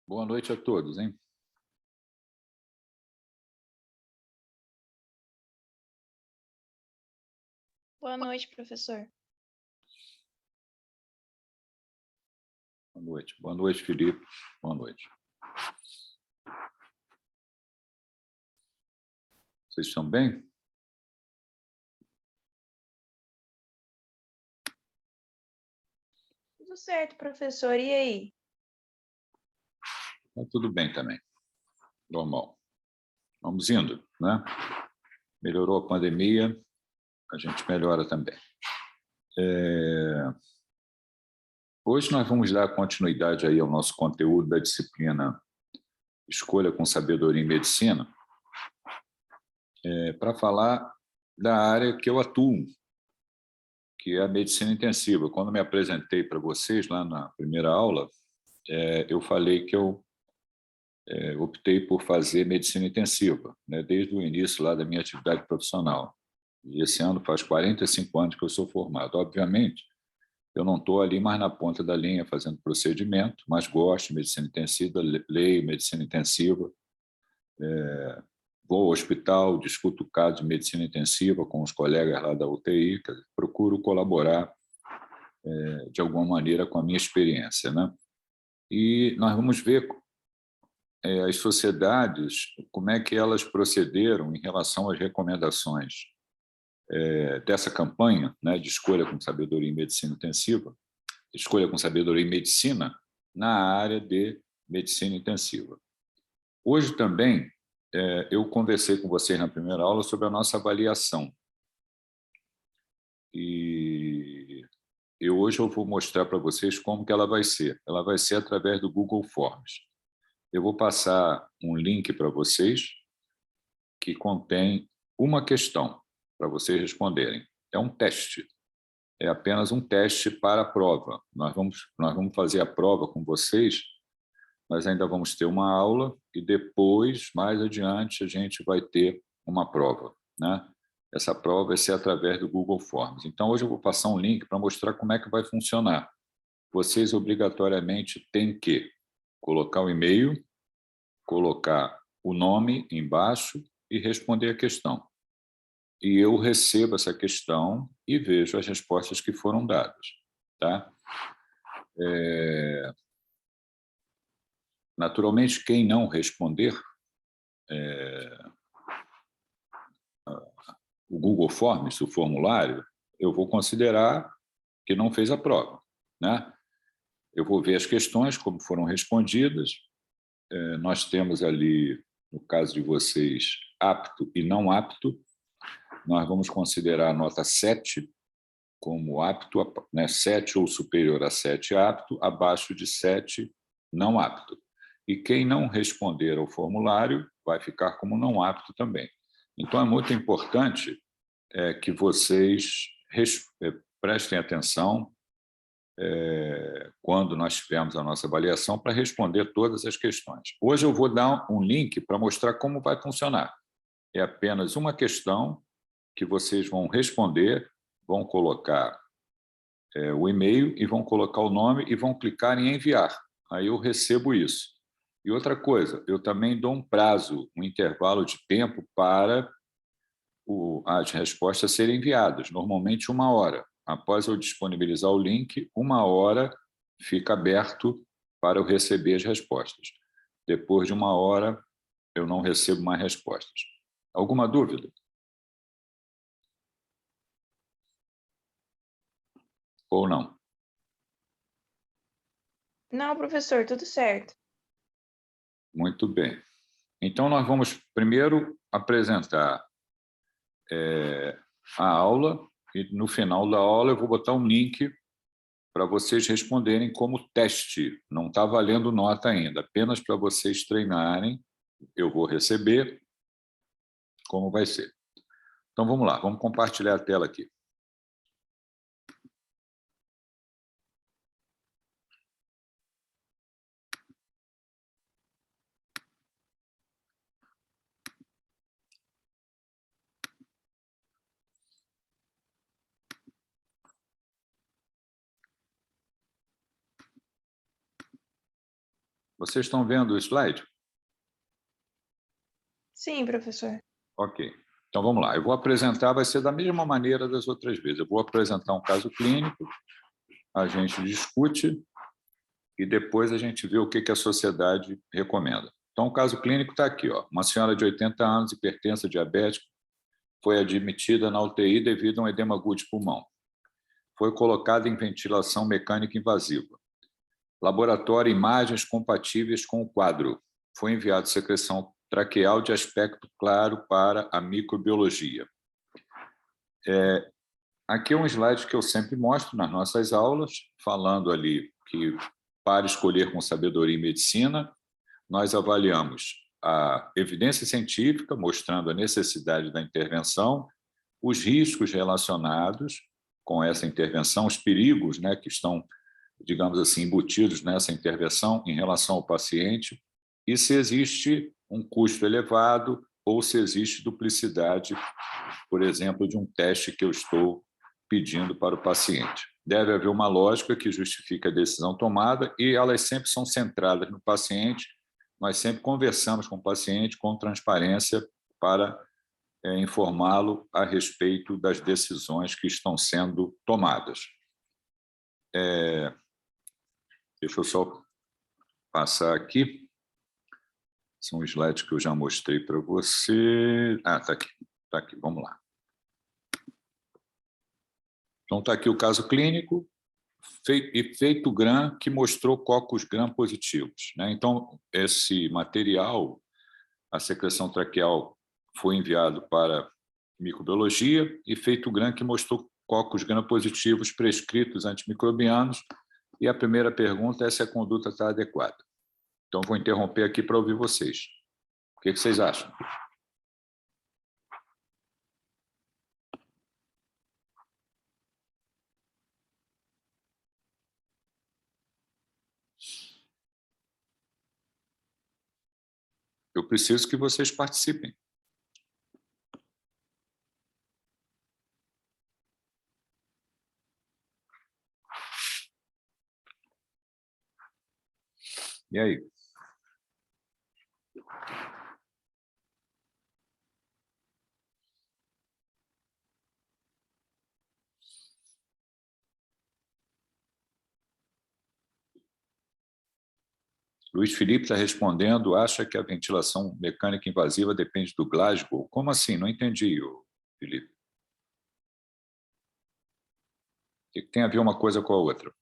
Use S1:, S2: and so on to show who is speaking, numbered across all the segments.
S1: Boa noite a todos, hein?
S2: Boa noite, professor.
S1: Boa noite. Boa noite, Felipe. Boa noite. Vocês estão bem?
S2: Tudo certo, professor. E aí?
S1: Tá tudo bem também. Normal. Vamos indo, né? Melhorou a pandemia, a gente melhora também. Hoje nós vamos dar continuidade aí ao nosso conteúdo da disciplina Escolha com Sabedoria em Medicina, para falar da área que eu atuo, que é a medicina intensiva. Quando me apresentei para vocês lá na primeira aula, eu falei que eu optei por fazer medicina intensiva, né, desde o início lá da minha atividade profissional. E esse ano faz 45 anos que eu sou formado. Obviamente, eu não estou ali mais na ponta da linha fazendo procedimento, mas gosto de medicina intensiva, leio medicina intensiva, vou ao hospital, discuto casos de medicina intensiva com os colegas lá da UTI, procuro colaborar de alguma maneira com a minha experiência, né? E nós vamos ver as sociedades, como é que elas procederam em relação às recomendações dessa campanha, né, de escolha com sabedoria em medicina intensiva, escolha com sabedoria em medicina na área de medicina intensiva. Hoje também eu conversei com vocês na primeira aula sobre a nossa avaliação. E hoje eu vou mostrar para vocês como que ela vai ser. Ela vai ser através do Google Forms. Eu vou passar um link para vocês que contém uma questão para vocês responderem. É um teste. É apenas um teste para a prova. Nós vamos fazer a prova com vocês, nós ainda vamos ter uma aula e depois, mais adiante, a gente vai ter uma prova, né? Essa prova vai ser através do Google Forms. Então, hoje eu vou passar um link para mostrar como é que vai funcionar. Vocês, obrigatoriamente, têm que colocar o e-mail, colocar o nome embaixo e responder a questão. E eu recebo essa questão e vejo as respostas que foram dadas, tá? Naturalmente, quem não responder o Google Forms, o formulário, eu vou considerar que não fez a prova, né? Eu vou ver as questões, como foram respondidas. Nós temos ali, no caso de vocês, apto e não apto. Nós vamos considerar a nota 7 como apto, né? 7 ou superior a 7 apto, abaixo de 7 não apto. E quem não responder ao formulário vai ficar como não apto também. Então, é muito importante que vocês prestem atenção quando nós tivermos a nossa avaliação para responder todas as questões. Hoje eu vou dar um link para mostrar como vai funcionar. É apenas uma questão que vocês vão responder, vão colocar o e-mail e vão colocar o nome e vão clicar em enviar. Aí eu recebo isso. E outra coisa, eu também dou um prazo, um intervalo de tempo para as respostas serem enviadas, normalmente 1 hora. Após eu disponibilizar o link, 1 hora fica aberto para eu receber as respostas. Depois de 1 hora, eu não recebo mais respostas. Alguma dúvida? Ou não?
S2: Não, professor, tudo certo.
S1: Muito bem. Então, nós vamos primeiro apresentar a aula e, no final da aula, eu vou botar um link para vocês responderem como teste. Não está valendo nota ainda, apenas para vocês treinarem. Eu vou receber como vai ser. Então, vamos lá, vamos compartilhar a tela aqui. Vocês estão vendo o slide?
S2: Sim, professor.
S1: Ok. Então, vamos lá. Eu vou apresentar, vai ser da mesma maneira das outras vezes. Eu vou apresentar um caso clínico, a gente discute e depois a gente vê o que a sociedade recomenda. Então, o caso clínico está aqui. Ó. Uma senhora de 80 anos, hipertensa, diabética, foi admitida na UTI devido a um edema agudo de pulmão. Foi colocada em ventilação mecânica invasiva. Laboratório, imagens compatíveis com o quadro. Foi enviado secreção traqueal de aspecto claro para a microbiologia. Aqui é um slide que eu sempre mostro nas nossas aulas, falando ali que, para escolher com sabedoria em medicina, nós avaliamos a evidência científica, mostrando a necessidade da intervenção, os riscos relacionados com essa intervenção, os perigos, né, que estão, digamos assim, embutidos nessa intervenção em relação ao paciente, e se existe um custo elevado ou se existe duplicidade, por exemplo, de um teste que eu estou pedindo para o paciente. Deve haver uma lógica que justifique a decisão tomada e elas sempre são centradas no paciente. Nós sempre conversamos com o paciente com transparência para informá-lo a respeito das decisões que estão sendo tomadas. Deixa eu só passar aqui. São slides que eu já mostrei para você. Está aqui. Está aqui, vamos lá. Então, está aqui o caso clínico, efeito Gram, que mostrou cocos Gram positivos. Né? Então, esse material, a secreção traqueal, foi enviado para microbiologia, efeito Gram, que mostrou cocos Gram positivos prescritos antimicrobianos, e a primeira pergunta é se a conduta está adequada. Então, vou interromper aqui para ouvir vocês. O que vocês acham? Eu preciso que vocês participem. E aí? Luiz Felipe está respondendo, acha que a ventilação mecânica invasiva depende do Glasgow? Como assim? Não entendi, Felipe. O que tem a ver uma coisa com a outra?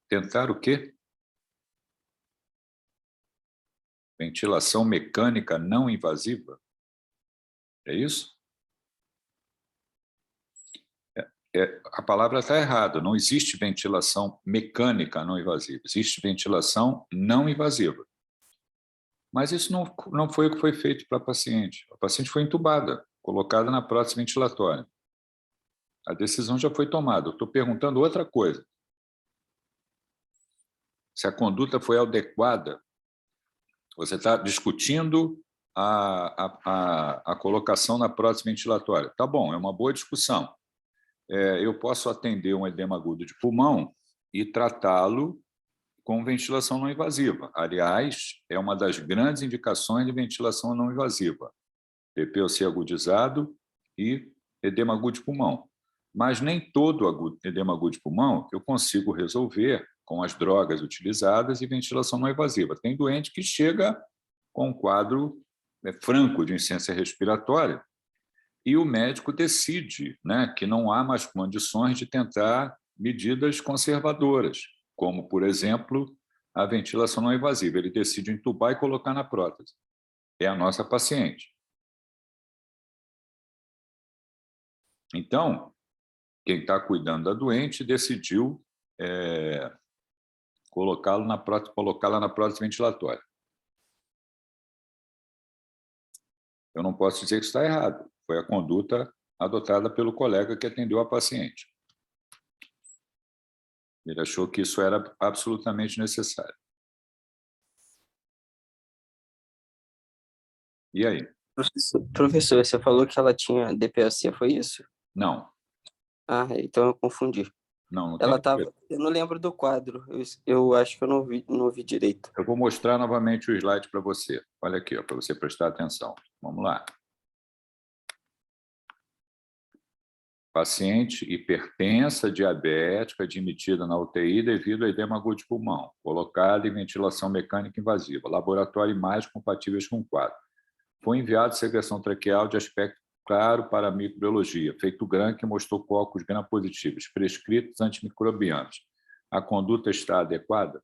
S1: Tentar o quê? Ventilação mecânica não invasiva? É isso? A palavra está errada. Não existe ventilação mecânica não invasiva. Existe ventilação não invasiva. Mas isso não foi o que foi feito para a paciente. A paciente foi entubada, colocada na prótese ventilatória. A decisão já foi tomada. Eu estou perguntando outra coisa. Se a conduta foi adequada, você está discutindo a colocação na prótese ventilatória. Tá bom, é uma boa discussão. Eu posso atender um edema agudo de pulmão e tratá-lo com ventilação não invasiva. Aliás, é uma das grandes indicações de ventilação não invasiva. PPOC agudizado e edema agudo de pulmão. Mas nem todo edema agudo de pulmão eu consigo resolver com as drogas utilizadas e ventilação não invasiva. Tem doente que chega com um quadro franco de insuficiência respiratória e o médico decide, né, que não há mais condições de tentar medidas conservadoras, como, por exemplo, a ventilação não invasiva. Ele decide entubar e colocar na prótese. É a nossa paciente. Então, quem está cuidando da doente decidiu colocá-la na prótese ventilatória. Eu não posso dizer que está errado. Foi a conduta adotada pelo colega que atendeu a paciente. Ele achou que isso era absolutamente necessário. E aí?
S3: Professor, você falou que ela tinha DPOC, foi isso?
S1: Não,
S3: Ah, então eu confundi.
S1: não tem
S3: Ela
S1: DPOC.
S3: tava. Eu não lembro do quadro. Eu acho que eu não vi direito.
S1: Eu vou mostrar novamente o slide para você. Olha aqui, para você prestar atenção. Vamos lá. Paciente hipertensa, diabética, admitida na UTI devido a edema agudo de pulmão, colocada em ventilação mecânica invasiva, laboratório imagens compatíveis com o quadro. Foi enviado secreção traqueal de aspecto claro para a microbiologia, feito GRAM que mostrou cocos gram-positivos, prescritos antimicrobianos. A conduta está adequada?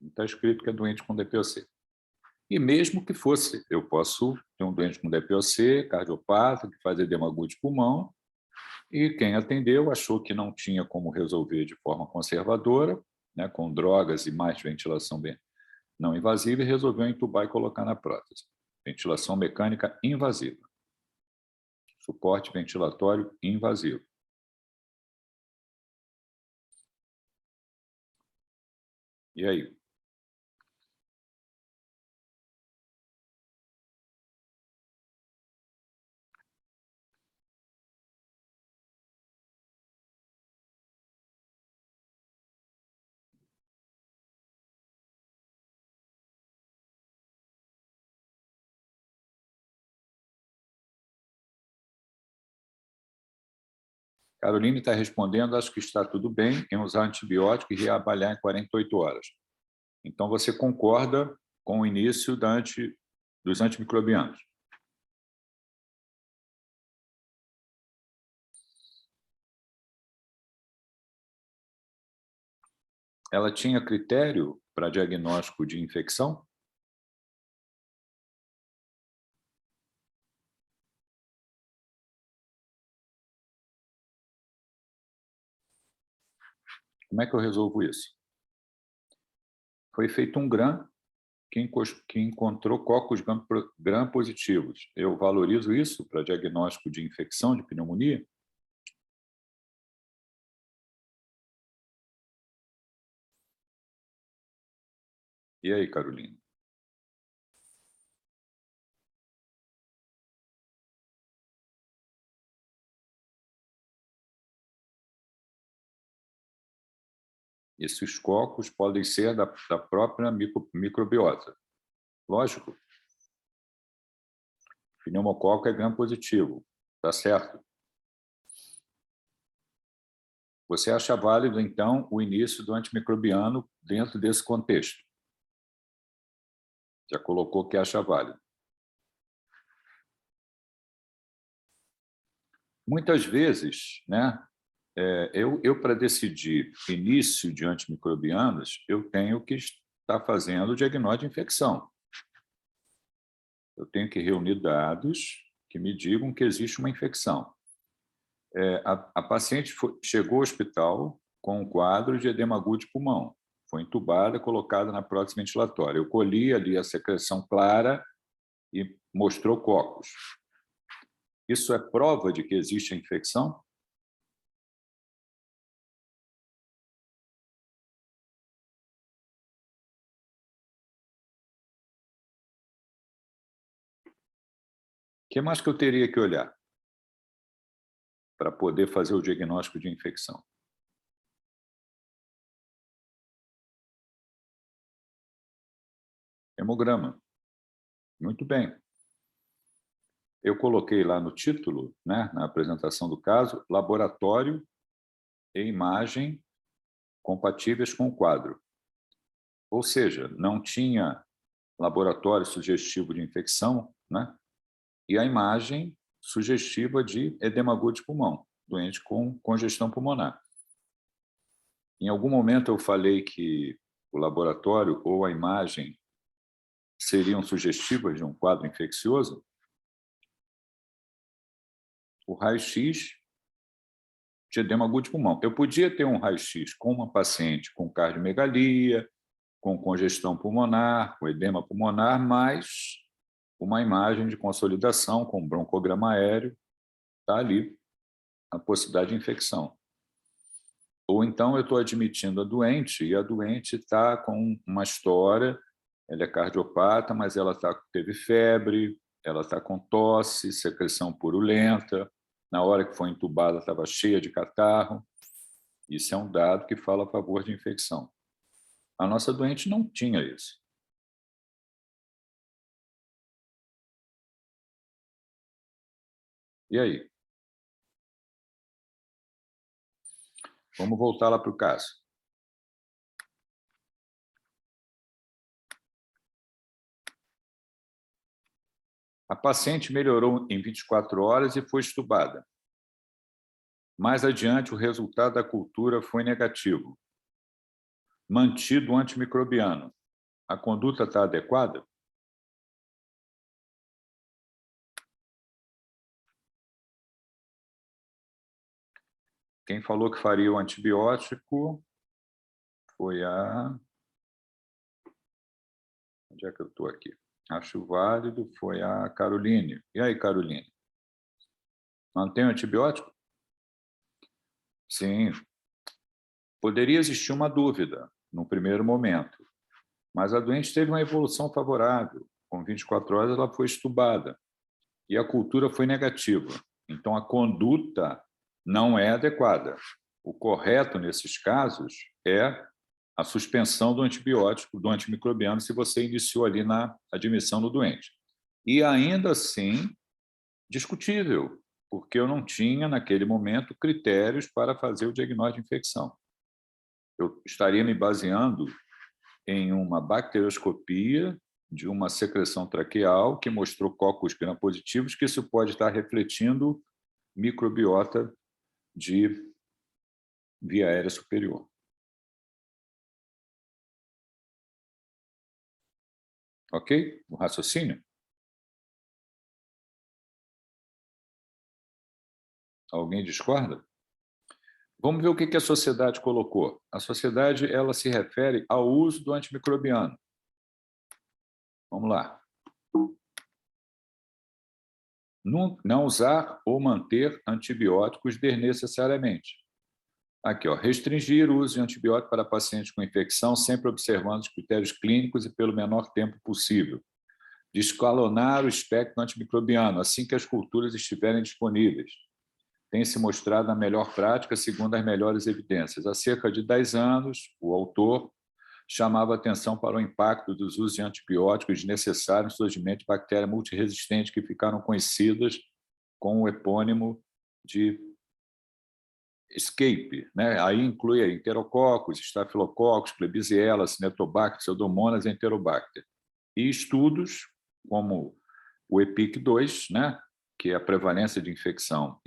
S1: Está escrito que é doente com DPOC. E mesmo que fosse, eu posso ter um doente com DPOC, cardiopata, que faz edema agudo de pulmão, e quem atendeu achou que não tinha como resolver de forma conservadora, né, com drogas e mais ventilação não invasiva, e resolveu entubar e colocar na prótese. Ventilação mecânica invasiva. Suporte ventilatório invasivo. E aí? Caroline está respondendo, acho que está tudo bem em usar antibiótico e reavaliar em 48 horas. Então, você concorda com o início dos antimicrobianos? Ela tinha critério para diagnóstico de infecção? Como é que eu resolvo isso? Foi feito um GRAM que encontrou cocos gram-positivos. Eu valorizo isso para diagnóstico de infecção, de pneumonia? E aí, Carolina? Esses cocos podem ser da própria microbiota. Lógico, pneumococo é gram-positivo, tá certo? Você acha válido, então, o início do antimicrobiano dentro desse contexto? Já colocou que acha válido. Muitas vezes, né, eu para decidir início de antimicrobianos, eu tenho que estar fazendo o diagnóstico de infecção. Eu tenho que reunir dados que me digam que existe uma infecção. A paciente chegou ao hospital com um quadro de edema agudo de pulmão. Foi entubada, colocada na prótese ventilatória. Eu colhi ali a secreção clara e mostrou cocos. Isso é prova de que existe a infecção? O que mais que eu teria que olhar para poder fazer o diagnóstico de infecção? Hemograma. Muito bem. Eu coloquei lá no título, né, na apresentação do caso, laboratório e imagem compatíveis com o quadro. Ou seja, não tinha laboratório sugestivo de infecção, né, e a imagem sugestiva de edema agudo de pulmão, doente com congestão pulmonar. Em algum momento eu falei que o laboratório ou a imagem seriam sugestivas de um quadro infeccioso? O raio-x de edema agudo de pulmão. Eu podia ter um raio-x com uma paciente com cardiomegalia, com congestão pulmonar, com edema pulmonar, mais uma imagem de consolidação com broncograma aéreo, está ali a possibilidade de infecção. Ou então eu estou admitindo a doente e a doente está com uma história Ela é cardiopata, mas ela teve febre, ela está com tosse, secreção purulenta. Na hora que foi entubada, estava cheia de catarro. Isso é um dado que fala a favor de infecção. A nossa doente não tinha isso. E aí? Vamos voltar lá para o caso. A paciente melhorou em 24 horas e foi estubada. Mais adiante, o resultado da cultura foi negativo. Mantido o antimicrobiano. A conduta está adequada? Quem falou que faria o antibiótico foi a... Onde é que eu estou aqui? Acho válido, foi a Caroline. E aí, Caroline? Mantém o antibiótico? Sim. Poderia existir uma dúvida no primeiro momento, mas a doente teve uma evolução favorável. Com 24 horas, ela foi estubada e a cultura foi negativa. Então, a conduta não é adequada. O correto, nesses casos, é a suspensão do antibiótico, do antimicrobiano, se você iniciou ali na admissão do doente. E, ainda assim, discutível, porque eu não tinha, naquele momento, critérios para fazer o diagnóstico de infecção. Eu estaria me baseando em uma bacterioscopia de uma secreção traqueal que mostrou cocos gram-positivos, que isso pode estar refletindo microbiota de via aérea superior. Ok? O raciocínio? Alguém discorda? Vamos ver o que a sociedade colocou. A sociedade ela se refere ao uso do antimicrobiano. Vamos lá. Não usar ou manter antibióticos desnecessariamente. Aqui, ó, restringir o uso de antibiótico para pacientes com infecção, sempre observando os critérios clínicos e pelo menor tempo possível. Descalonar o espectro antimicrobiano, assim que as culturas estiverem disponíveis. Tem se mostrado a melhor prática segundo as melhores evidências. Há cerca de 10 anos, o autor chamava atenção para o impacto dos usos de antibióticos desnecessários no surgimento de bactérias multiresistentes que ficaram conhecidas com o epônimo de escape, né? Aí inclui enterococos, estafilococos, klebsiella, cinetobacter, pseudomonas e enterobacter. E estudos como o EPIC-2, né? Que é a prevalência de infecção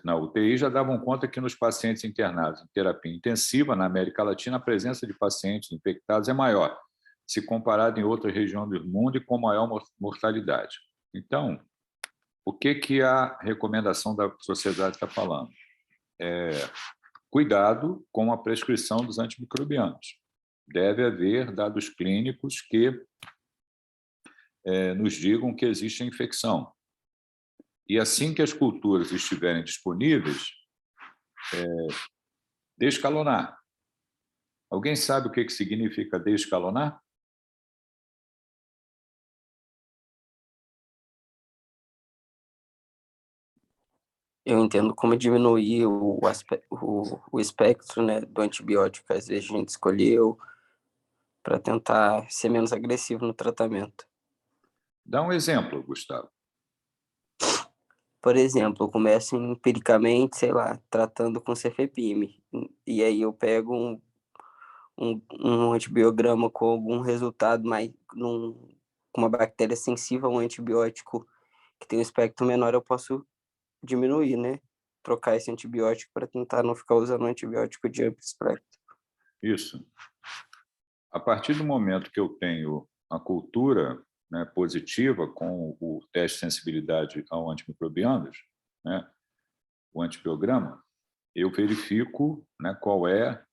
S1: na UTI, já davam conta que nos pacientes internados em terapia intensiva na América Latina, a presença de pacientes infectados é maior, se comparado em outras regiões do mundo e com maior mortalidade. Então, o que a recomendação da sociedade está falando? Cuidado com a prescrição dos antimicrobianos. Deve haver dados clínicos que nos digam que existe infecção. E assim que as culturas estiverem disponíveis, descalonar. Alguém sabe o que significa descalonar?
S3: Eu entendo como diminuir o espectro, né, do antibiótico que às vezes a gente escolheu para tentar ser menos agressivo no tratamento.
S1: Dá um exemplo, Gustavo.
S3: Por exemplo, eu começo empiricamente, sei lá, tratando com cefepime. E aí eu pego um antibiograma com algum resultado mais com uma bactéria sensível a um antibiótico que tem um espectro menor, eu posso diminuir, né? Trocar esse antibiótico para tentar não ficar usando antibiótico de amplo espectro.
S1: Isso. A partir do momento que eu tenho a cultura, né, positiva com o teste de sensibilidade ao antimicrobianos, né, o antibiograma, eu verifico, né, qual é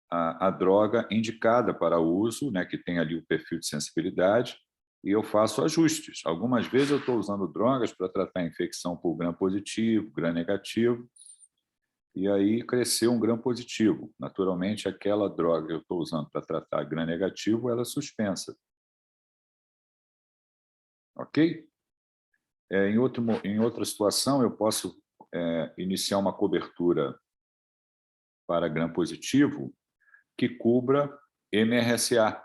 S1: a droga indicada para uso, né, que tem ali o perfil de sensibilidade, e eu faço ajustes. Algumas vezes eu estou usando drogas para tratar infecção por gram positivo, gram negativo, e aí cresceu um gram positivo. Naturalmente, aquela droga que eu estou usando para tratar gram negativo, ela é suspensa. Ok? Em outra situação, eu posso iniciar uma cobertura para gram-positivo que cubra MRSA.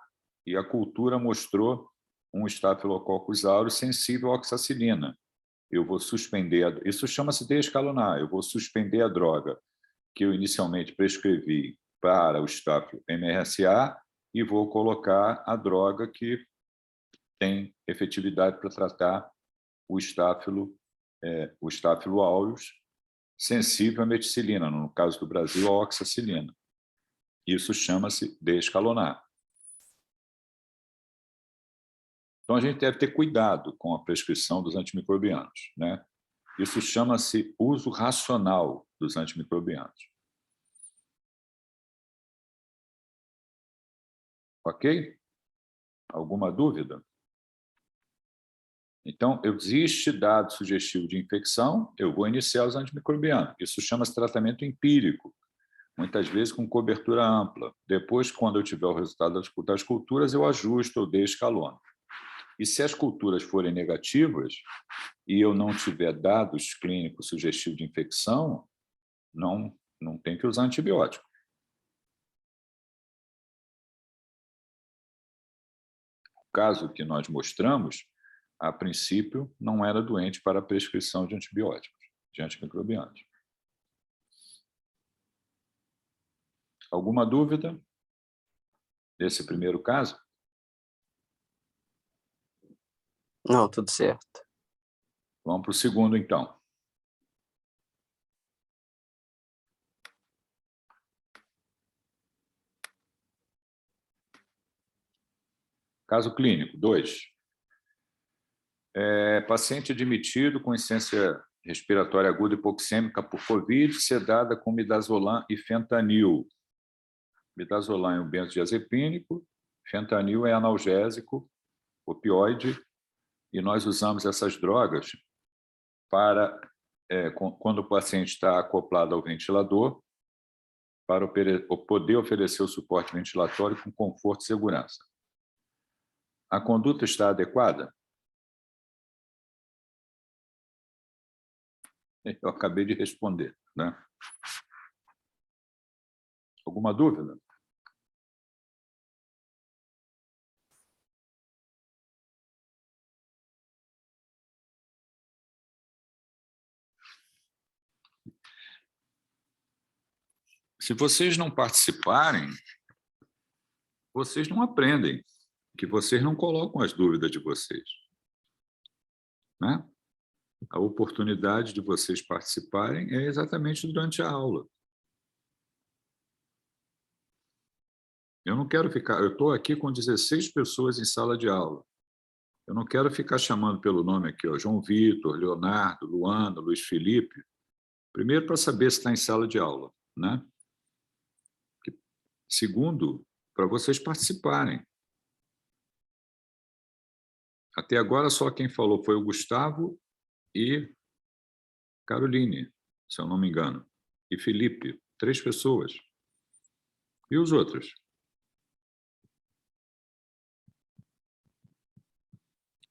S1: E a cultura mostrou um Staphylococcus aureus sensível à oxacilina. Eu vou suspender, isso chama-se descalonar, eu vou suspender a droga que eu inicialmente prescrevi para o Staphylo MRSA e vou colocar a droga que tem efetividade para tratar o Staphylo aureus sensível à meticilina, no caso do Brasil, a oxacilina. Isso chama-se descalonar. Então, a gente deve ter cuidado com a prescrição dos antimicrobianos, né? Isso chama-se uso racional dos antimicrobianos. Ok? Alguma dúvida? Então, existe dado sugestivo de infecção, eu vou iniciar os antimicrobianos. Isso chama-se tratamento empírico, muitas vezes com cobertura ampla. Depois, quando eu tiver o resultado das culturas, eu ajusto ou descalono. E se as culturas forem negativas e eu não tiver dados clínicos sugestivos de infecção, não tem que usar antibiótico. O caso que nós mostramos, a princípio, não era doente para a prescrição de antibióticos, de antimicrobianos. Alguma dúvida desse primeiro caso?
S3: Não, tudo certo.
S1: Vamos para o segundo, então. Caso clínico, 2. Paciente admitido com insuficiência respiratória aguda hipoxêmica por COVID, sedada com midazolam e fentanil. Midazolam é um benzodiazepínico, fentanil é analgésico, opioide, e nós usamos essas drogas para, quando o paciente está acoplado ao ventilador, para poder oferecer o suporte ventilatório com conforto e segurança. A conduta está adequada? Eu acabei de responder, né? Alguma dúvida? Se vocês não participarem, vocês não aprendem, que vocês não colocam as dúvidas de vocês, né? A oportunidade de vocês participarem é exatamente durante a aula. Eu não quero ficar... Eu estou aqui com 16 pessoas em sala de aula. Eu não quero ficar chamando pelo nome aqui, ó, João Vitor, Leonardo, Luana, Luiz Felipe. Primeiro, para saber se está em sala de aula, né? Segundo, para vocês participarem. Até agora, só quem falou foi o Gustavo e Caroline, se eu não me engano, e Felipe, 3 pessoas. E os outros?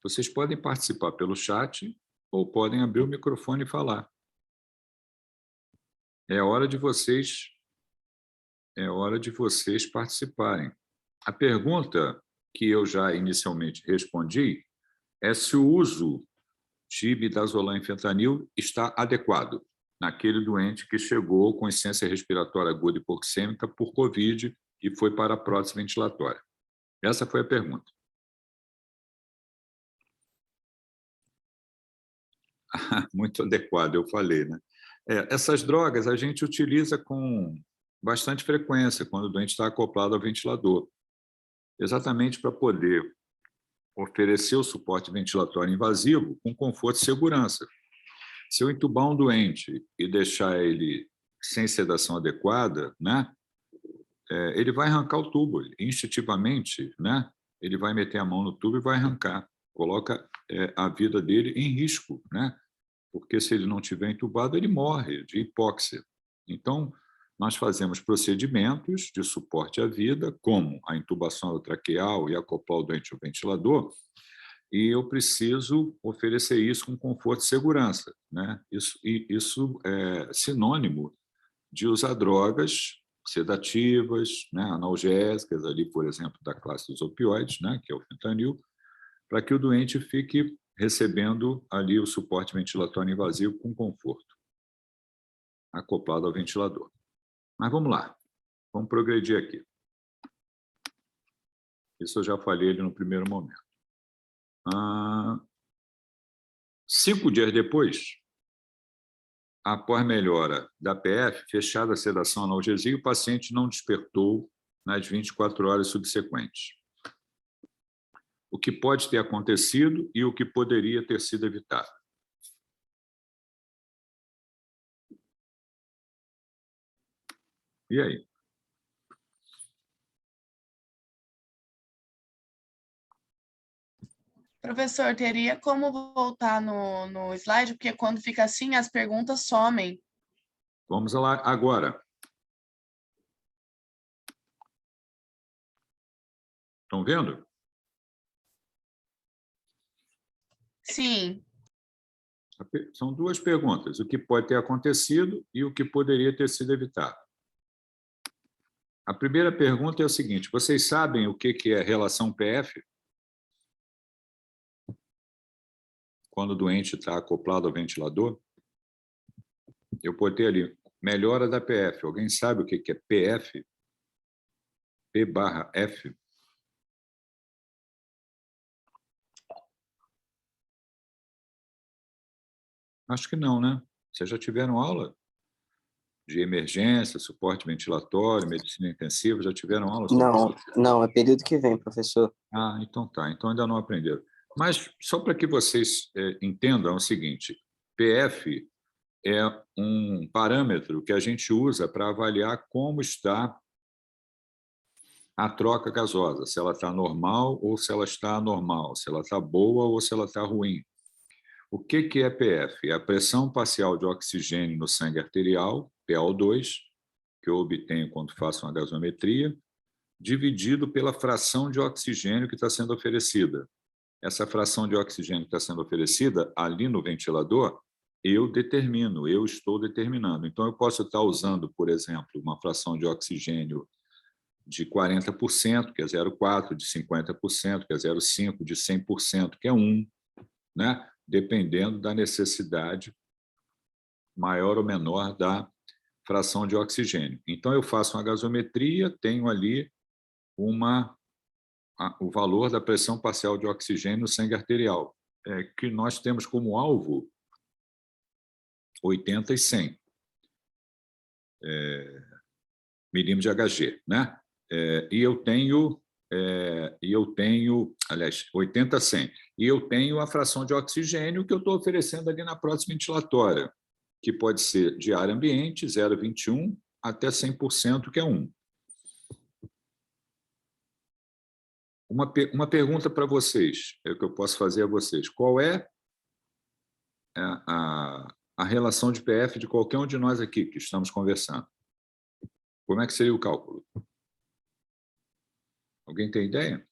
S1: Vocês podem participar pelo chat ou podem abrir o microfone e falar. É hora de vocês participarem. A pergunta que eu já inicialmente respondi é se o uso de midazolam e fentanil está adequado naquele doente que chegou com insuficiência respiratória aguda hipoxêmica por COVID e foi para a prótese ventilatória. Essa foi a pergunta. Muito adequado, eu falei, né? Essas drogas a gente utiliza com bastante frequência quando o doente está acoplado ao ventilador, exatamente para poder oferecer o suporte ventilatório invasivo com conforto e segurança. Se eu entubar um doente e deixar ele sem sedação adequada, né, ele vai arrancar o tubo, instintivamente, né, ele vai meter a mão no tubo e vai arrancar, coloca a vida dele em risco, né, porque se ele não tiver entubado, ele morre de hipóxia. Então, nós fazemos procedimentos de suporte à vida, como a intubação traqueal e acoplar o doente ao ventilador, e eu preciso oferecer isso com conforto e segurança, né? Isso é sinônimo de usar drogas sedativas, né, analgésicas, ali, por exemplo, da classe dos opioides, né, que é o fentanil, para que o doente fique recebendo ali o suporte ventilatório invasivo com conforto, acoplado ao ventilador. Mas vamos lá, vamos progredir aqui. Isso eu já falei ali no primeiro momento. 5 dias depois, após melhora da PF, fechada a sedação analgesia, o paciente não despertou nas 24 horas subsequentes. O que pode ter acontecido e o que poderia ter sido evitado. E aí?
S4: Professor, teria como voltar no slide? Porque quando fica assim, as perguntas somem.
S1: Vamos lá agora. Estão vendo?
S4: Sim.
S1: São 2 perguntas. O que pode ter acontecido e o que poderia ter sido evitado. A primeira pergunta é o seguinte: vocês sabem o que é relação PF? Quando o doente está acoplado ao ventilador? Eu botei ali, melhora da PF. Alguém sabe o que é PF? P/F? Acho que não, né? Vocês já tiveram aula de emergência, suporte ventilatório, medicina intensiva? Já tiveram aula sobre isso?
S3: Não, é período que vem, professor.
S1: Então tá. Então ainda não aprenderam. Mas só para que vocês entendam é o seguinte: PF é um parâmetro que a gente usa para avaliar como está a troca gasosa, se ela está normal ou se ela está anormal, se ela está boa ou se ela está ruim. O que é PF? É a pressão parcial de oxigênio no sangue arterial, PaO2, que eu obtenho quando faço uma gasometria, dividido pela fração de oxigênio que está sendo oferecida. Essa fração de oxigênio que está sendo oferecida ali no ventilador, eu determino, eu estou determinando. Então, eu posso estar usando, por exemplo, uma fração de oxigênio de 40%, que é 0,4%, de 50%, que é 0,5%, de 100%, que é 1%, né? Dependendo da necessidade maior ou menor da fração de oxigênio. Então, eu faço uma gasometria, tenho ali o valor da pressão parcial de oxigênio no sangue arterial, que nós temos como alvo 80 e 100 milímetros de Hg, né? E eu tenho, aliás, 80 a 100. E eu tenho a fração de oxigênio que eu estou oferecendo ali na prótese ventilatória, que pode ser de ar ambiente, 0,21, até 100%, que é 1. Uma pergunta para vocês, é o que eu posso fazer a vocês. Qual é a relação de PF de qualquer um de nós aqui que estamos conversando? Como é que seria o cálculo? Alguém tem ideia?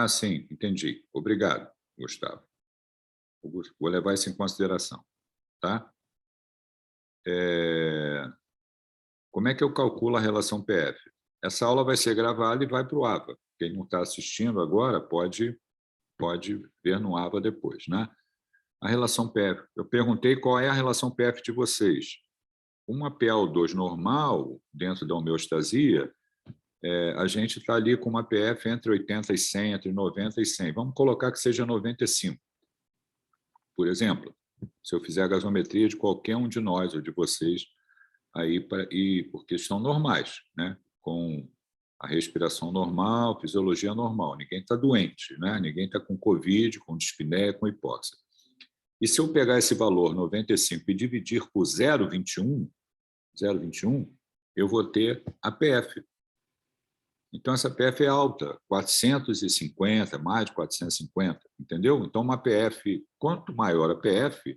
S1: Sim, entendi. Obrigado, Gustavo. Vou levar isso em consideração. Tá? Como é que eu calculo a relação PF? Essa aula vai ser gravada e vai para o AVA. Quem não está assistindo agora pode ver no AVA depois, né? A relação PF. Eu perguntei qual é a relação PF de vocês. Uma PaO2 normal, dentro da homeostasia, a gente está ali com uma PF entre 80 e 100, entre 90 e 100. Vamos colocar que seja 95. Por exemplo, se eu fizer a gasometria de qualquer um de nós ou de vocês, porque estão normais, né? Com a respiração normal, fisiologia normal. Ninguém está doente, né? Ninguém está com Covid, com dispneia, com hipóxia. E se eu pegar esse valor 95 e dividir por 0,21, eu vou ter a PF. Então, essa PF é alta, 450, mais de 450, entendeu? Então, uma PF, quanto maior a PF,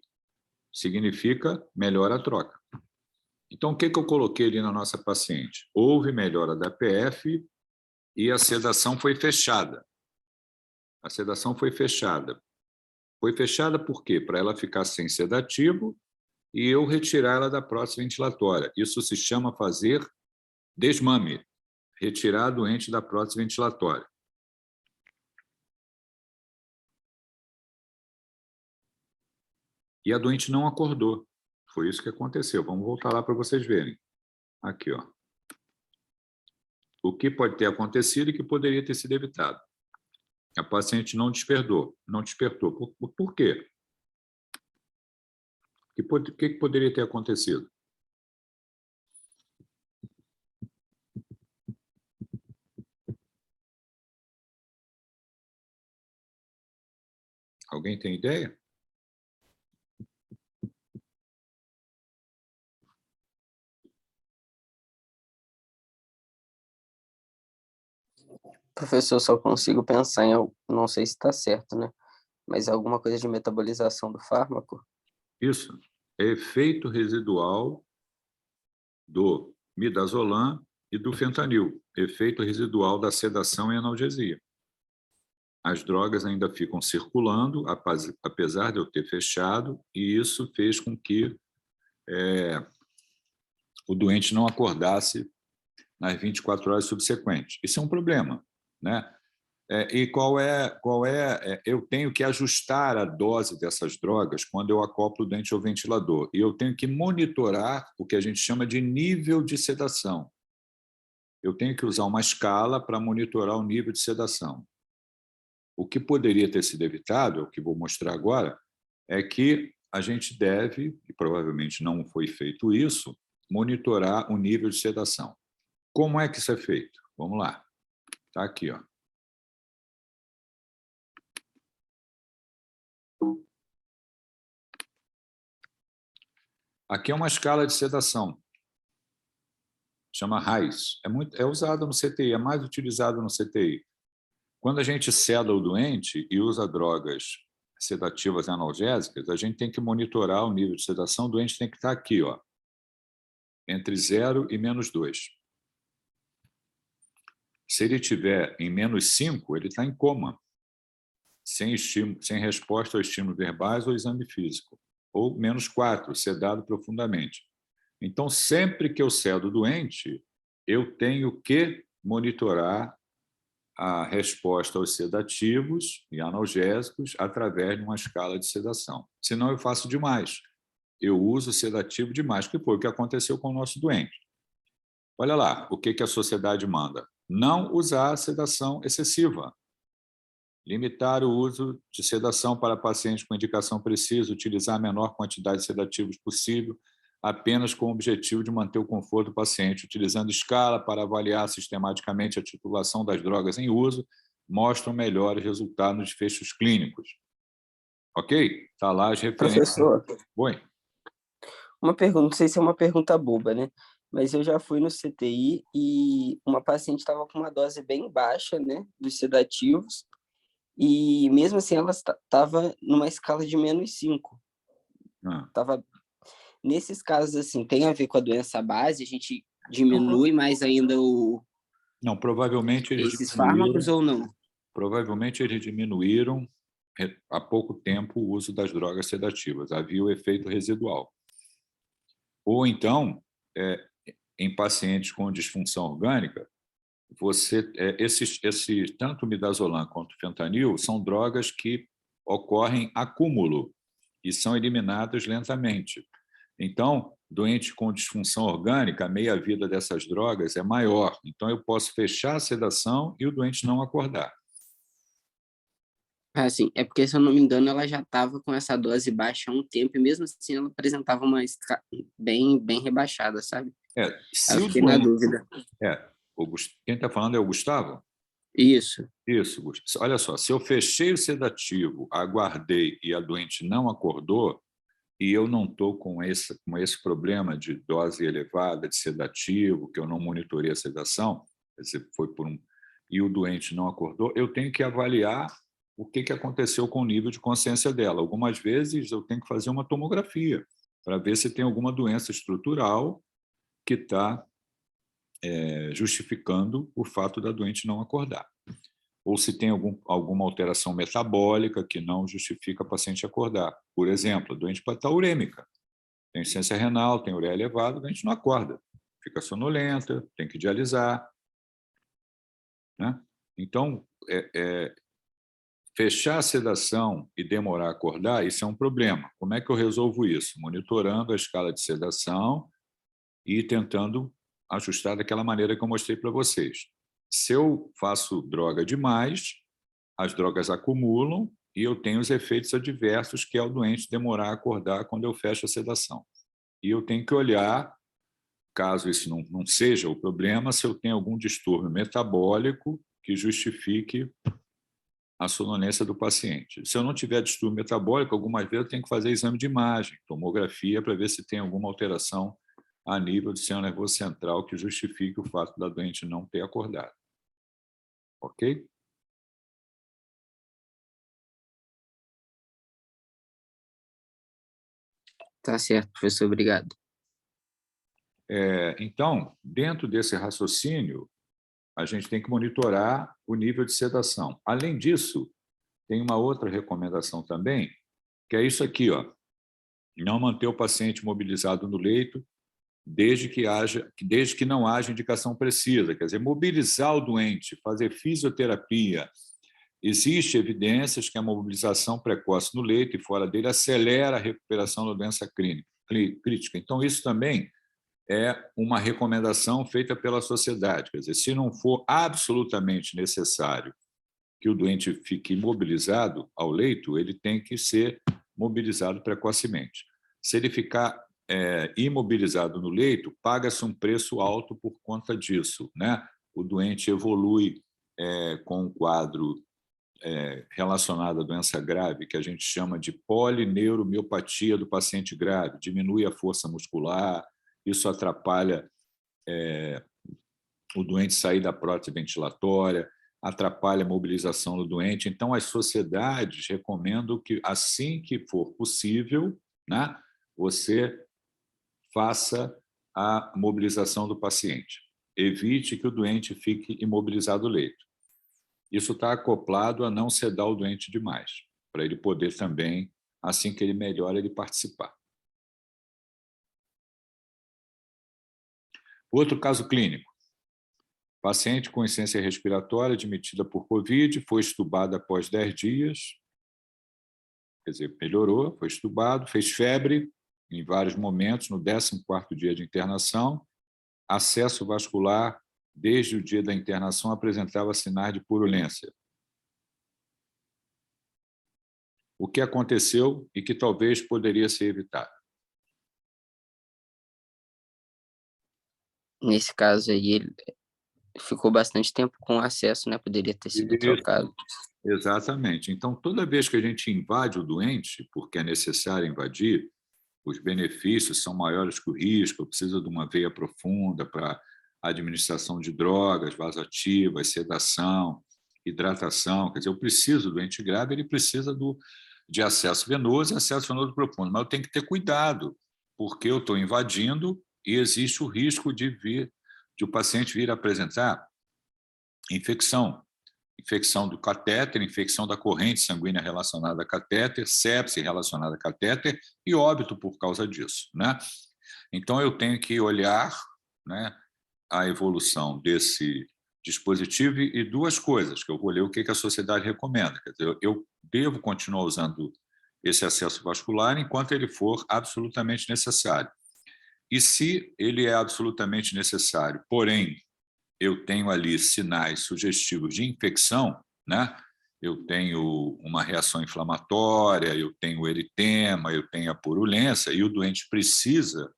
S1: significa melhor a troca. Então, o que eu coloquei ali na nossa paciente? Houve melhora da PF e a sedação foi fechada. A sedação foi fechada. Foi fechada por quê? Para ela ficar sem sedativo e eu retirar ela da prótese ventilatória. Isso se chama fazer desmame, retirar a doente da prótese ventilatória. E a doente não acordou. Foi isso que aconteceu. Vamos voltar lá para vocês verem. Aqui, ó. O que pode ter acontecido e que poderia ter sido evitado. A paciente não despertou. Não despertou. Por quê? O que poderia ter acontecido? Alguém tem ideia?
S3: Professor, só consigo pensar em, não sei se está certo, né? Mas alguma coisa de metabolização do fármaco?
S1: Isso. É efeito residual do midazolam e do fentanil. Efeito residual da sedação e analgesia. As drogas ainda ficam circulando, apesar de eu ter fechado, e isso fez com que o doente não acordasse nas 24 horas subsequentes. Isso é um problema, né? E qual é? Eu tenho que ajustar a dose dessas drogas quando eu acoplo o doente ao ventilador. E eu tenho que monitorar o que a gente chama de nível de sedação. Eu tenho que usar uma escala para monitorar o nível de sedação. O que poderia ter sido evitado, o que vou mostrar agora, é que a gente deve, e provavelmente não foi feito isso, monitorar o nível de sedação. Como é que isso é feito? Vamos lá. Está aqui, ó. Aqui é uma escala de sedação. Chama RAIS. É usada no CTI, é mais utilizado no CTI. Quando a gente seda o doente e usa drogas sedativas e analgésicas, a gente tem que monitorar o nível de sedação. O doente tem que estar aqui, ó, entre 0 e -2. Se ele estiver em -5, ele está em coma, sem resposta aos estímulos verbais ou exame físico. Ou -4, sedado profundamente. Então, sempre que eu sedo o doente, eu tenho que monitorar a resposta aos sedativos e analgésicos através de uma escala de sedação. Senão, eu faço demais. Eu uso sedativo demais, que foi o que aconteceu com o nosso doente. Olha lá, o que a sociedade manda? Não usar sedação excessiva. Limitar o uso de sedação para pacientes com indicação precisa, utilizar a menor quantidade de sedativos possível, apenas com o objetivo de manter o conforto do paciente, utilizando escala para avaliar sistematicamente a titulação das drogas em uso, mostram melhores resultados nos desfechos clínicos. Ok? Está lá as referências.
S3: Professor,
S1: Oi.
S3: uma pergunta, não sei se é uma pergunta boba, né? Mas eu já fui no CTI e uma paciente estava com uma dose bem baixa, né, dos sedativos, e mesmo assim ela estava numa escala de -5. Tava... Nesses casos, assim, tem a ver com a doença base? A gente diminui mais ainda
S1: Não, provavelmente
S3: esses fármacos ou não?
S1: Provavelmente eles diminuíram há pouco tempo o uso das drogas sedativas. Havia o efeito residual. Ou então, em pacientes com disfunção orgânica, tanto o midazolam quanto o fentanil são drogas que ocorrem acúmulo e são eliminadas lentamente. Então, doente com disfunção orgânica, a meia-vida dessas drogas é maior. Então, eu posso fechar a sedação e o doente não acordar.
S3: Assim, é porque, se eu não me engano, ela já estava com essa dose baixa há um tempo, e mesmo assim ela apresentava uma escala bem rebaixada, sabe?
S1: Se
S3: eu fiquei na dúvida.
S1: Quem está falando é o Gustavo?
S3: Isso.
S1: Isso, Gustavo. Olha só, se eu fechei o sedativo, aguardei e a doente não acordou, e eu não estou com esse problema de dose elevada de sedativo, que eu não monitorei a sedação, quer dizer, e o doente não acordou, eu tenho que avaliar o que aconteceu com o nível de consciência dela. Algumas vezes eu tenho que fazer uma tomografia para ver se tem alguma doença estrutural que está justificando o fato da doente não acordar. Ou se tem alguma alteração metabólica que não justifica a paciente acordar. Por exemplo, a doente pode estar urêmica, tem insuficiência renal, tem ureia elevada, a doente não acorda, fica sonolenta, tem que dialisar. Né? Então, fechar a sedação e demorar a acordar, isso é um problema. Como é que eu resolvo isso? Monitorando a escala de sedação e tentando ajustar daquela maneira que eu mostrei para vocês. Se eu faço droga demais, as drogas acumulam e eu tenho os efeitos adversos, que é o doente demorar a acordar quando eu fecho a sedação. E eu tenho que olhar, caso isso não seja o problema, se eu tenho algum distúrbio metabólico que justifique a sonolência do paciente. Se eu não tiver distúrbio metabólico, algumas vezes eu tenho que fazer exame de imagem, tomografia, para ver se tem alguma alteração a nível do sistema nervoso central que justifique o fato da doente não ter acordado. Ok?
S3: Tá certo, professor, obrigado.
S1: Então, dentro desse raciocínio, a gente tem que monitorar o nível de sedação. Além disso, tem uma outra recomendação também, que é isso aqui, ó, não manter o paciente mobilizado no leito desde que não haja indicação precisa, quer dizer, mobilizar o doente, fazer fisioterapia. Existe evidências que a mobilização precoce no leito e fora dele acelera a recuperação da doença crítica. Então, isso também é uma recomendação feita pela sociedade. Quer dizer, se não for absolutamente necessário que o doente fique imobilizado ao leito, ele tem que ser mobilizado precocemente. Se ele ficar imobilizado no leito, paga-se um preço alto por conta disso, né? O doente evolui com um quadro relacionado à doença grave, que a gente chama de polineuromiopatía do paciente grave, diminui a força muscular, isso atrapalha o doente sair da prótese ventilatória, atrapalha a mobilização do doente. Então, as sociedades recomendam que, assim que for possível, né, você faça a mobilização do paciente. Evite que o doente fique imobilizado no leito. Isso está acoplado a não sedar o doente demais, para ele poder também, assim que ele melhora, ele participar. Outro caso clínico. Paciente com insuficiência respiratória admitida por Covid, foi estubada após 10 dias, quer dizer, melhorou, foi estubado, fez febre em vários momentos, no 14º dia de internação, acesso vascular, desde o dia da internação, apresentava sinais de purulência. O que aconteceu e que talvez poderia ser evitado?
S3: Nesse caso aí, ele ficou bastante tempo com acesso, né? Poderia ter sido trocado.
S1: Exatamente. Então, toda vez que a gente invade o doente, porque é necessário invadir, os benefícios são maiores que o risco, precisa de uma veia profunda para administração de drogas, vasoativas, sedação, hidratação. Quer dizer, eu preciso do doente grave, ele precisa de acesso venoso e acesso venoso profundo, mas eu tenho que ter cuidado, porque eu estou invadindo e existe o risco de o paciente vir a apresentar infecção do catéter, infecção da corrente sanguínea relacionada a catéter, sepse relacionada a catéter e óbito por causa disso, né? Então, eu tenho que olhar, né, a evolução desse dispositivo e duas coisas, que eu vou ler o que a sociedade recomenda. Quer dizer, eu devo continuar usando esse acesso vascular enquanto ele for absolutamente necessário. E se ele é absolutamente necessário, porém, eu tenho ali sinais sugestivos de infecção, né? Eu tenho uma reação inflamatória, eu tenho eritema, eu tenho a purulência, e o doente precisa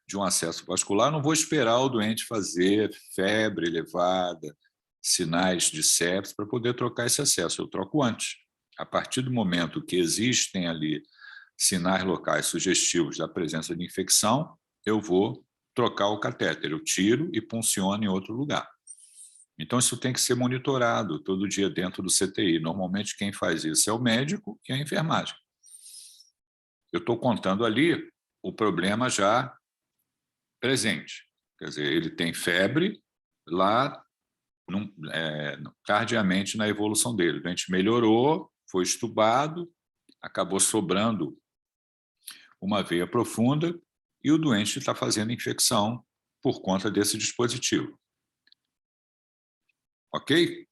S1: de um acesso vascular, não vou esperar o doente fazer febre elevada, sinais de sepse, para poder trocar esse acesso. Eu troco antes. A partir do momento que existem ali sinais locais sugestivos da presença de infecção, eu vou trocar o catéter, eu tiro e punciono em outro lugar. Então, isso tem que ser monitorado todo dia dentro do CTI. Normalmente, quem faz isso é o médico e a enfermagem. Eu estou contando ali o problema já presente. Quer dizer, ele tem febre lá tardiamente na evolução dele. O doente melhorou, foi estubado, acabou sobrando uma veia profunda e o doente está fazendo infecção por conta desse dispositivo. Ok?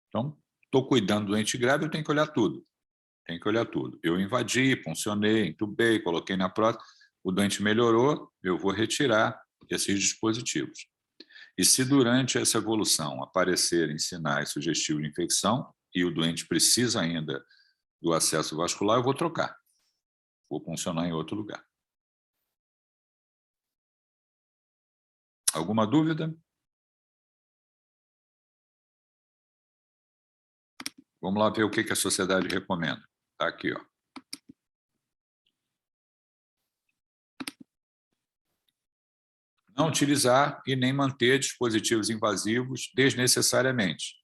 S1: Então, estou cuidando do doente grave, eu tenho que olhar tudo. Tem que olhar tudo. Eu invadi, puncionei, entubei, coloquei na prótese, o doente melhorou, eu vou retirar esses dispositivos. E se durante essa evolução aparecerem sinais sugestivos de infecção e o doente precisa ainda do acesso vascular, eu vou trocar. Vou puncionar em outro lugar. Alguma dúvida? Vamos lá ver o que a sociedade recomenda. Está aqui, ó. Não utilizar e nem manter dispositivos invasivos desnecessariamente.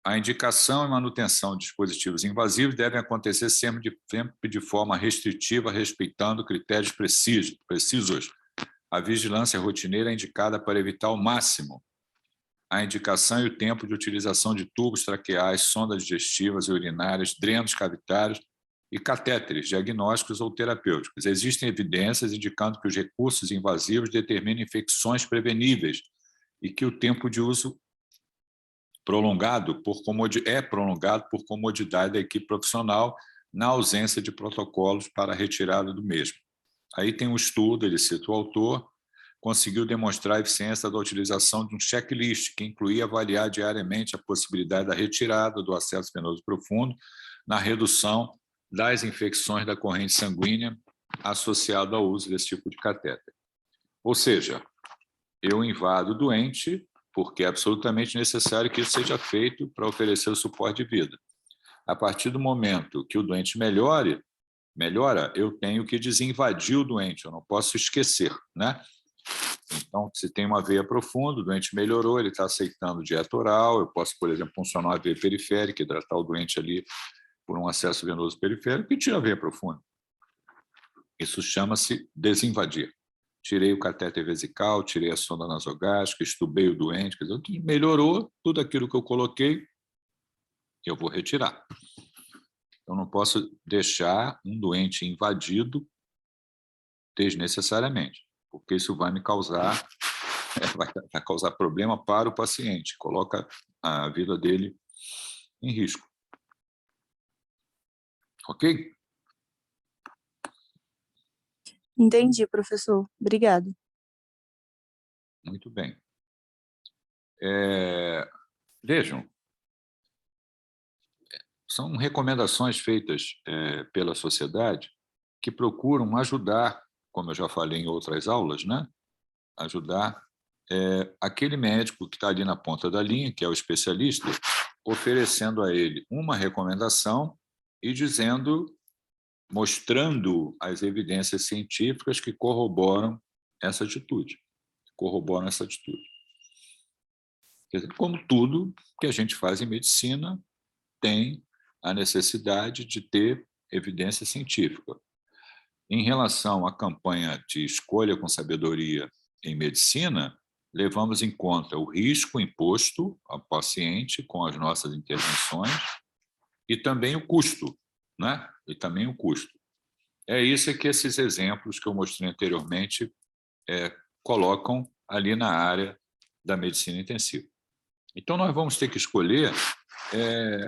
S1: A indicação e manutenção de dispositivos invasivos devem acontecer sempre de forma restritiva, respeitando critérios precisos. A vigilância rotineira é indicada para evitar ao máximo a indicação e o tempo de utilização de tubos traqueais, sondas digestivas e urinárias, drenos cavitários e catéteres diagnósticos ou terapêuticos. Existem evidências indicando que os recursos invasivos determinam infecções preveníveis e que o tempo de uso é prolongado por comodidade da equipe profissional na ausência de protocolos para a retirada do mesmo. Aí tem um estudo, ele cita o autor, conseguiu demonstrar a eficiência da utilização de um checklist que incluía avaliar diariamente a possibilidade da retirada do acesso venoso profundo na redução das infecções da corrente sanguínea associada ao uso desse tipo de catéter. Ou seja, eu invado o doente porque é absolutamente necessário que isso seja feito para oferecer o suporte de vida. A partir do momento que o doente melhora, eu tenho que desinvadir o doente, eu não posso esquecer, né? Então, se tem uma veia profunda, o doente melhorou, ele está aceitando dieta oral, eu posso, por exemplo, funcionar a veia periférica, hidratar o doente ali por um acesso venoso periférico e tirar a veia profunda. Isso chama-se desinvadir. Tirei o catéter vesical, tirei a sonda nasogástrica, estubei o doente, quer dizer, melhorou tudo aquilo que eu coloquei, eu vou retirar. Eu não posso deixar um doente invadido desnecessariamente, porque isso vai me causar, vai causar problema para o paciente, coloca a vida dele em risco. Ok?
S5: Entendi, professor. Obrigado.
S1: Muito bem. Vejam, são recomendações feitas pela sociedade que procuram ajudar, como eu já falei em outras aulas, né? Ajudar aquele médico que está ali na ponta da linha, que é o especialista, oferecendo a ele uma recomendação e mostrando as evidências científicas que corroboram essa atitude. Quer dizer, como tudo que a gente faz em medicina tem a necessidade de ter evidência científica. Em relação à campanha de escolha com sabedoria em medicina, levamos em conta o risco imposto ao paciente com as nossas intervenções e também o custo, né? É isso que esses exemplos que eu mostrei anteriormente colocam ali na área da medicina intensiva. Então, nós vamos ter que escolher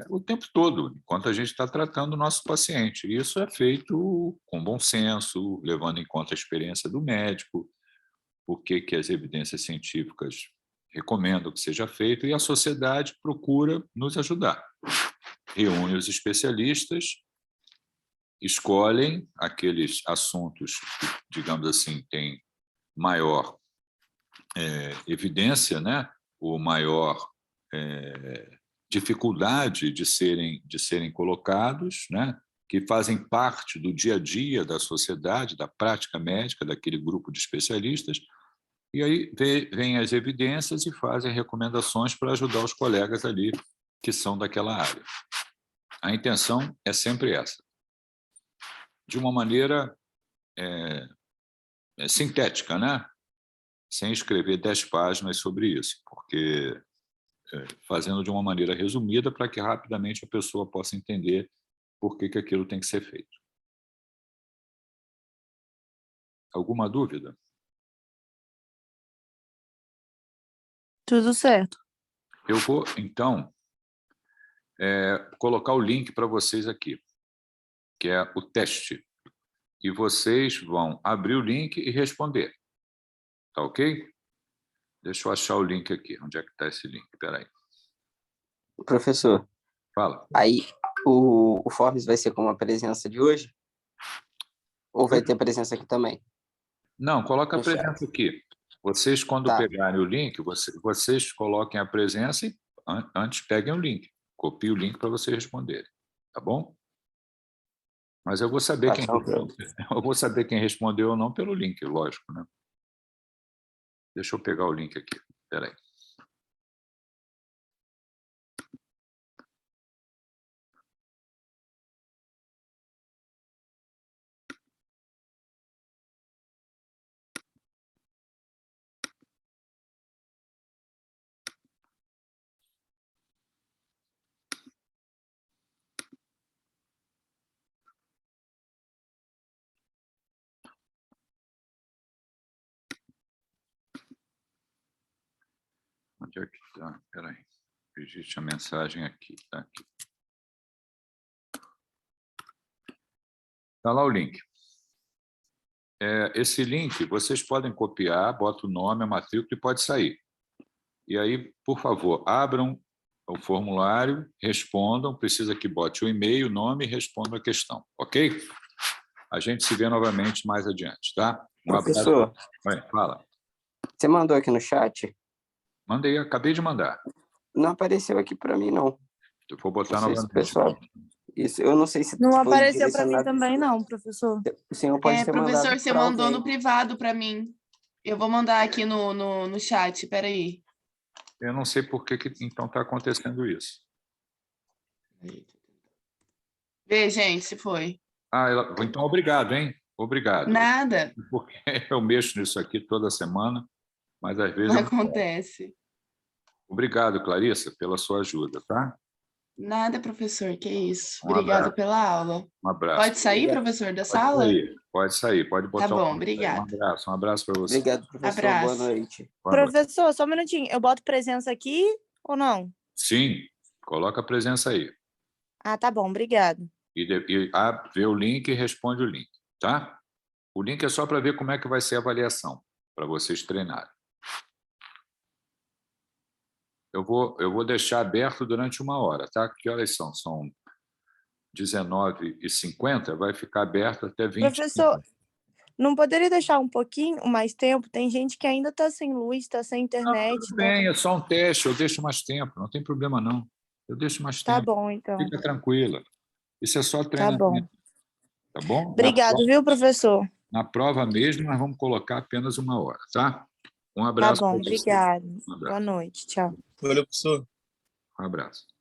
S1: o tempo todo, enquanto a gente está tratando o nosso paciente. E isso é feito com bom senso, levando em conta a experiência do médico, o que as evidências científicas recomendam que seja feito, e a sociedade procura nos ajudar. Reúne os especialistas, escolhem aqueles assuntos que, digamos assim, têm maior evidência, né? Ou maior dificuldade de serem colocados, né? Que fazem parte do dia a dia da sociedade, da prática médica, daquele grupo de especialistas, e aí vêm as evidências e fazem recomendações para ajudar os colegas ali que são daquela área. A intenção é sempre essa. De uma maneira sintética, né? Sem escrever 10 páginas sobre isso, porque fazendo de uma maneira resumida para que rapidamente a pessoa possa entender por que aquilo tem que ser feito. Alguma dúvida?
S5: Tudo certo.
S1: Eu vou, então, colocar o link para vocês aqui, que é o teste. E vocês vão abrir o link e responder. Tá ok? Deixa eu achar o link aqui. Onde é que está esse link? Espera aí.
S3: Professor,
S1: Fala.
S3: aí o Forms vai ser como a presença de hoje? Ou vai ter presença aqui também?
S1: Não, coloca a
S3: No chat.
S1: presença aqui. Vocês, quando
S3: Tá.
S1: pegarem o link, vocês coloquem a presença e antes peguem o link. Copie o link para vocês responderem. Tá bom? Mas eu vou saber
S3: Tá,
S1: quem
S3: tranquilo.
S1: eu vou saber quem respondeu ou não pelo link, lógico, né? Deixa eu pegar o link aqui. Espera aí. Onde é que está? Espera aí. Existe a mensagem aqui. Tá aqui. Está lá o link. Esse link, vocês podem copiar, bota o nome, a matrícula e pode sair. E aí, por favor, abram o formulário, respondam, precisa que bote o e-mail, o nome e respondam a questão, ok? A gente se vê novamente mais adiante, tá? Um abraço.
S3: Professor,
S1: Fala.
S3: você mandou aqui no chat?
S1: Mandei, acabei de mandar.
S3: Não apareceu aqui para mim, não.
S1: Eu vou botar
S3: Não sei se
S1: novamente.
S3: o pessoal... Isso, eu não sei se
S5: Não
S3: foi
S5: apareceu para mim
S3: direcionado...
S5: também, não, professor.
S3: O senhor pode ter mandado
S4: Professor, você
S3: pra
S4: mandou
S3: alguém.
S4: no privado para mim. Eu vou mandar aqui no chat, peraí.
S1: Eu não sei por que então está acontecendo isso.
S4: Vê, gente, se foi.
S1: Então, obrigado, hein? Obrigado.
S4: Nada,
S1: Porque eu mexo nisso aqui toda semana, mas às vezes...
S4: não acontece.
S1: Obrigado, Clarissa, pela sua ajuda, tá?
S4: Nada, professor, que isso.
S1: Um
S4: Obrigada
S1: abraço.
S4: pela aula.
S1: Um abraço.
S4: Pode sair,
S3: Obrigado.
S4: professor, da sala?
S1: Pode sair, pode botar
S4: Tá bom,
S1: o nome aí.
S4: obrigada.
S1: Um abraço para você.
S3: Obrigado, professor. Boa
S4: Abraço.
S3: noite.
S1: Boa noite.
S5: Professor, só um minutinho. Eu boto presença aqui ou não?
S1: Sim, coloca a presença aí.
S5: Ah, tá bom, obrigado.
S1: Vê o link e responde o link, tá? O link é só para ver como é que vai ser a avaliação, para vocês treinarem. Eu vou deixar aberto durante 1 hora, tá? Que horas são? São 19h50, vai ficar aberto até 20h.
S5: Professor, não poderia deixar um pouquinho mais tempo? Tem gente que ainda está sem luz, está sem internet.
S1: Tudo bem, é só um teste, eu deixo mais tempo, não tem problema não. Eu deixo mais
S5: Tá
S1: tempo,
S5: bom, então.
S1: fica tranquila. Isso é só
S5: Tá
S1: treinamento,
S5: bom.
S1: tá bom?
S5: Obrigado, viu, professor?
S1: Na prova mesmo, nós vamos colocar apenas 1 hora, tá? Um
S5: Tá
S1: abraço.
S5: bom,
S1: pra você.
S5: obrigado.
S1: Um abraço.
S5: Boa noite, tchau.
S6: Valeu, professor.
S1: Um abraço.